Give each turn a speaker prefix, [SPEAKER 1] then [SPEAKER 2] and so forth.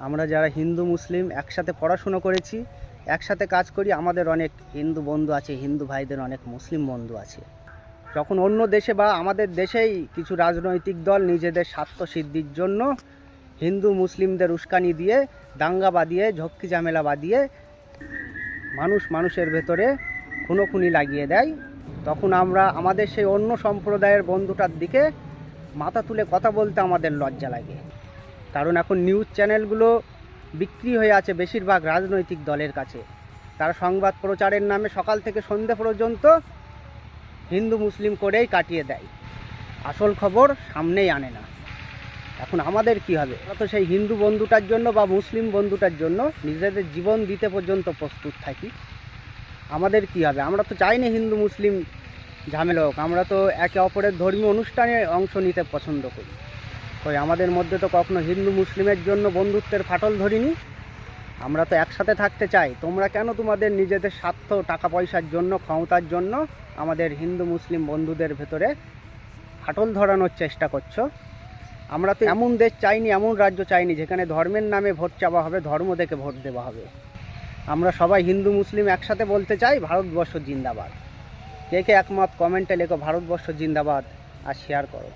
[SPEAKER 1] আমরা যারা হিন্দু মুসলিম একসাথে পড়াশুনো করেছি, একসাথে কাজ করি, আমাদের অনেক হিন্দু বন্ধু আছে, হিন্দু ভাইদের অনেক মুসলিম বন্ধু আছে। যখন অন্য দেশে বা আমাদের দেশেই কিছু রাজনৈতিক দল নিজেদের স্বার্থ সিদ্ধির জন্য হিন্দু মুসলিমদের উস্কানি দিয়ে, দাঙ্গা বাঁধিয়ে, ঝক্কি ঝামেলা বাঁধিয়ে মানুষের ভেতরে খুনোখুনি লাগিয়ে দেয়, তখন আমরা আমাদের সেই অন্য সম্প্রদায়ের বন্ধুটার দিকে মাথা তুলে কথা বলতে আমাদের লজ্জা লাগে। কারণ এখন নিউজ চ্যানেলগুলো বিক্রি হয়ে আছে বেশিরভাগ রাজনৈতিক দলের কাছে। তারা সংবাদ প্রচারের নামে সকাল থেকে সন্ধে পর্যন্ত হিন্দু মুসলিম করেই কাটিয়ে দেয়, আসল খবর সামনেই আনে না। এখন আমাদের কি হবে? আমরা তো সেই হিন্দু বন্ধুটার জন্য বা মুসলিম বন্ধুটার জন্য নিজেদের জীবন দিতে পর্যন্ত প্রস্তুত থাকি। আমাদের কি হবে? আমরা তো চাইনি হিন্দু মুসলিম ঝামেলা হোক, আমরা তো একে অপরের ধর্মীয় অনুষ্ঠানে অংশ নিতে পছন্দ করি। ওই আমাদের মধ্যে তো কখনো হিন্দু মুসলিমের জন্য বন্ধুত্বের ফাটল ধরিনি। আমরা তো একসাথে থাকতে চাই। তোমরা কেন তোমাদের নিজেদের স্বার্থ, টাকা পয়সার জন্য, ক্ষমতার জন্য আমাদের হিন্দু মুসলিম বন্ধুদের ভেতরে ফাটল ধরানোর চেষ্টা করছো? আমরা তো এমন দেশ চাইনি, এমন রাজ্য চাইনি যেখানে ধর্মের নামে ভোট চাওয়া হবে, ধর্ম দেখে ভোট দেওয়া হবে। আমরা সবাই হিন্দু মুসলিম একসাথে বলতে চাই ভারতবর্ষ জিন্দাবাদ। কে কে একমত কমেন্টে লেখো ভারতবর্ষ জিন্দাবাদ আর শেয়ার করো।